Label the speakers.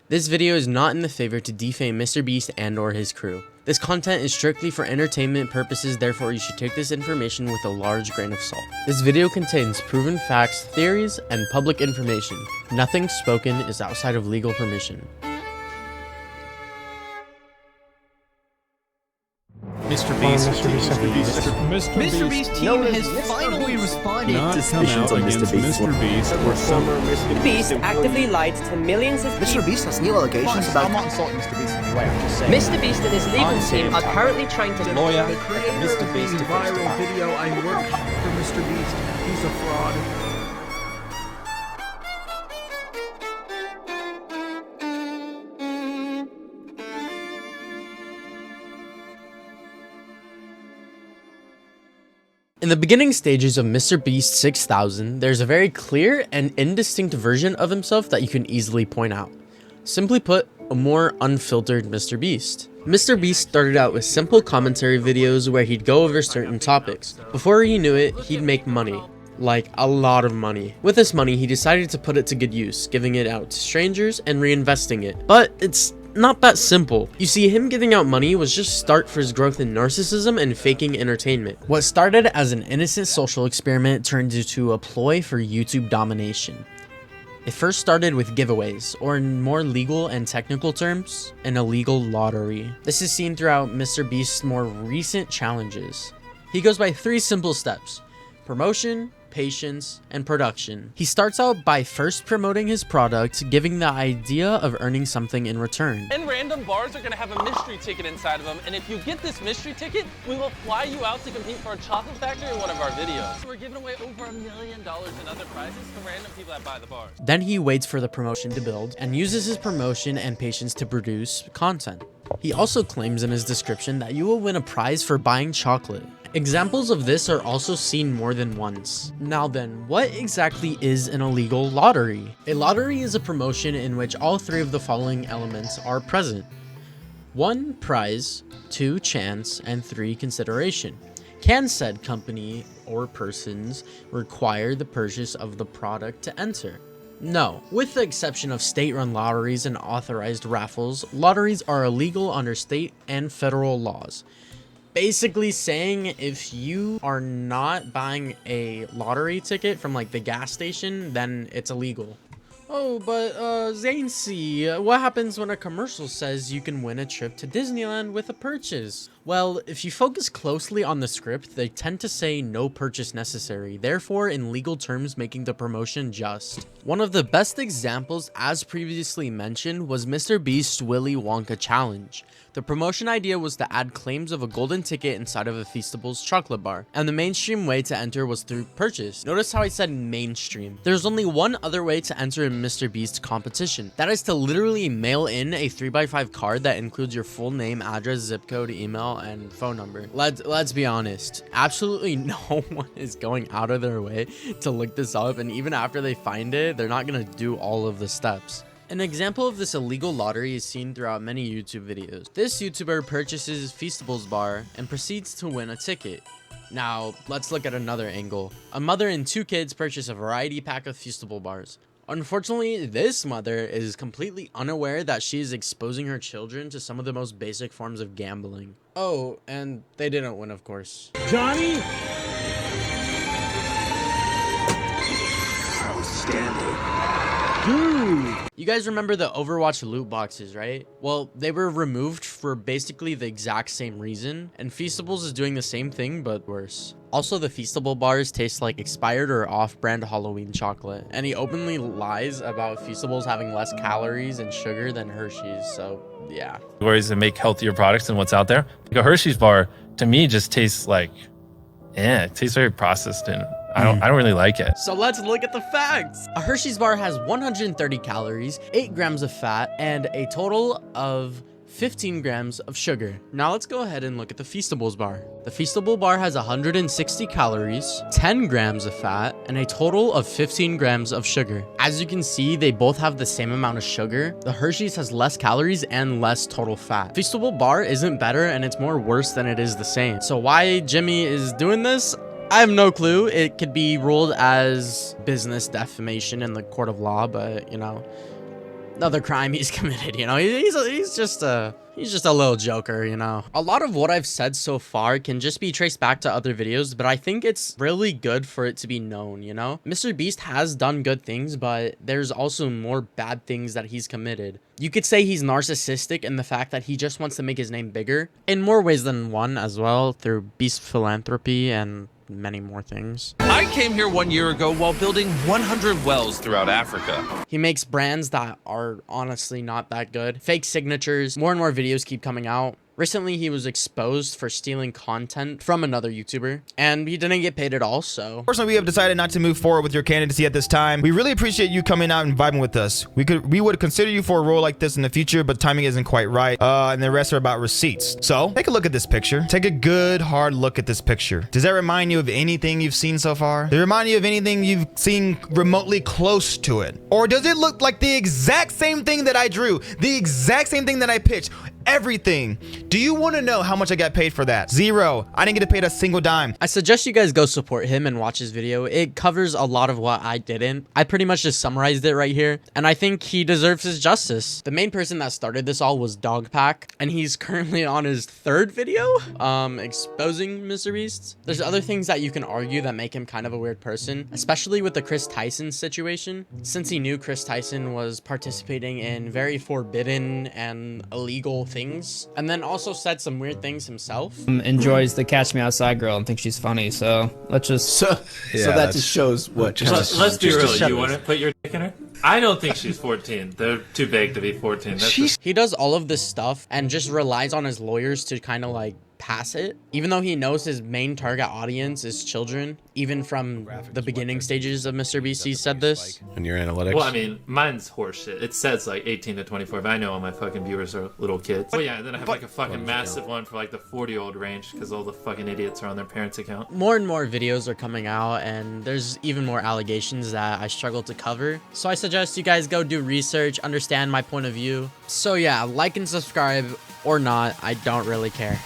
Speaker 1: This video is not in the favor to defame Mr. Beast and or his crew. This content is strictly for entertainment purposes, therefore you should take this information with a large grain of salt. This video contains proven facts, theories, and public information. Nothing spoken is outside of legal permission.
Speaker 2: Mr. Beast team has finally responded to suspicions of Mr. Beast.
Speaker 3: Mr. Beast actively lied to millions of people.
Speaker 4: Mr. Beast has new allegations about...
Speaker 5: I'm not insulting Mr. Beast in any way, I'm just saying.
Speaker 3: Mr. Beast and his legal team are currently trying to...
Speaker 5: Lawyer,
Speaker 2: The creator
Speaker 5: Mr.
Speaker 2: of
Speaker 5: Beast
Speaker 2: the viral video, I work for Mr. Beast. He's a fraud.
Speaker 1: In the beginning stages of Mr. Beast 6000, there's a very clear and indistinct version of himself that you can easily point out. Simply put, a more unfiltered Mr. Beast. Mr. Beast started out with simple commentary videos where he'd go over certain topics. Before he knew it, he'd make money. Like, a lot of money. With this money, he decided to put it to good use, giving it out to strangers and reinvesting it. But it's not that simple. You see, him giving out money was just a start for his growth in narcissism and faking entertainment. What started as an innocent social experiment turned into a ploy for YouTube domination. It first started with giveaways, or in more legal and technical terms, an illegal lottery. This is seen throughout Mr. Beast's more recent challenges. He goes by 3 simple steps: promotion, patience, and production. He starts out by first promoting his product, giving the idea of earning something in return.
Speaker 6: And random bars are gonna have a mystery ticket inside of them, and if you get this mystery ticket, we will fly you out to compete for a chocolate factory in one of our videos. We're giving away over $1 million in other prizes to random people that buy the bars.
Speaker 1: Then he waits for the promotion to build and uses his promotion and patience to produce content. He also claims in his description that you will win a prize for buying chocolate. Examples of this are also seen more than once. Now then, what exactly is an illegal lottery? A lottery is a promotion in which all 3 of the following elements are present. 1. Prize, 2. Chance, and 3. Consideration. Can said company or persons require the purchase of the product to enter? No. With the exception of state-run lotteries and authorized raffles, lotteries are illegal under state and federal laws. Basically saying if you are not buying a lottery ticket from like the gas station, then it's illegal. Oh, but Zancy, what happens when a commercial says you can win a trip to Disneyland with a purchase? Well, if you focus closely on the script, they tend to say no purchase necessary, therefore in legal terms making the promotion just. One of the best examples, as previously mentioned, was Mr. Beast's Willy Wonka challenge. The promotion idea was to add claims of a golden ticket inside of a Feastables chocolate bar, and the mainstream way to enter was through purchase. Notice how I said mainstream. There's only one other way to enter in Mr. Beast's competition. That is to literally mail in a 3x5 card that includes your full name, address, zip code, email, and phone number. Let's be honest. Absolutely no one is going out of their way to look this up, and even after they find it, they're not gonna do all of the steps. An example of this illegal lottery is seen throughout many YouTube videos. This YouTuber purchases Feastables bar and proceeds to win a ticket. Now, let's look at another angle. A mother and 2 kids purchase a variety pack of Feastable bars. Unfortunately, this mother is completely unaware that she is exposing her children to some of the most basic forms of gambling. Oh, and they didn't win, of course.
Speaker 2: Johnny? Dude!
Speaker 1: You guys remember the Overwatch loot boxes, right? Well, they were removed for basically the exact same reason, and Feastables is doing the same thing, but worse. Also, the Feastable bars taste like expired or off-brand Halloween chocolate, and he openly lies about Feastables having less calories and sugar than Hershey's, so yeah.
Speaker 7: Ways to make healthier products than what's out there. Like a Hershey's bar, to me, just tastes like, it tastes very processed and I don't really like it.
Speaker 1: So let's look at the facts. A Hershey's bar has 130 calories, 8 grams of fat, and a total of 15 grams of sugar. Now let's go ahead and look at the Feastables bar. The Feastable bar has 160 calories, 10 grams of fat, and a total of 15 grams of sugar. As you can see, they both have the same amount of sugar. The Hershey's has less calories and less total fat. Feastable bar isn't better and it's more worse than it is the same. So why Jimmy is doing this? I have no clue. It could be ruled as business defamation in the court of law, but you know, another crime he's committed, you know? He's just a little joker, you know? A lot of what I've said so far can just be traced back to other videos, but I think it's really good for it to be known, you know? Mr. Beast has done good things, but there's also more bad things that he's committed. You could say he's narcissistic in the fact that he just wants to make his name bigger in more ways than one as well, through Beast philanthropy and many more things.
Speaker 4: I came here 1 year ago while building 100 wells throughout Africa.
Speaker 1: He makes brands that are honestly not that good. Fake signatures. More and more videos keep coming out. Recently, he was exposed for stealing content from another YouTuber, and he didn't get paid at all, so...
Speaker 8: Personally, we have decided not to move forward with your candidacy at this time. We really appreciate you coming out and vibing with us. We would consider you for a role like this in the future, but timing isn't quite right. And the rest are about receipts. So, take a look at this picture. Take a good, hard look at this picture. Does that remind you of anything you've seen so far? Does it remind you of anything you've seen remotely close to it? Or does it look like the exact same thing that I drew? The exact same thing that I pitched? Everything. Do you want to know how much I got paid for that? Zero. I didn't get paid a single dime.
Speaker 1: I suggest you guys go support him and watch his video. It covers a lot of what I didn't. I pretty much just summarized it right here, and I think he deserves his justice. The main person that started this all was Dogpack, and he's currently on his 3rd video exposing Mr. Beast. There's other things that you can argue that make him kind of a weird person, especially with the Chris Tyson situation, since he knew Chris Tyson was participating in very forbidden and illegal things, and then also said some weird things himself.
Speaker 9: Enjoys the Catch Me Outside girl and thinks she's funny, so let's just...
Speaker 10: So that just shows what...
Speaker 7: Let's be real, you want to put your dick in her? I don't think she's 14. They're too big to be 14.
Speaker 1: He does all of this stuff and just relies on his lawyers to kind of like pass it, even though he knows his main target audience is children. Even from the beginning stages of Mr. Beast, he said this.
Speaker 10: And your analytics?
Speaker 7: Well, I mean, mine's horseshit. It says like 18 to 24, but I know all my fucking viewers are little kids. But yeah, and then I have like a fucking massive one for like the 40-year-old range because all the fucking idiots are on their parents' account.
Speaker 1: More and more videos are coming out, and there's even more allegations that I struggle to cover. So I suggest you guys go do research, understand my point of view. So yeah, like and subscribe or not, I don't really care.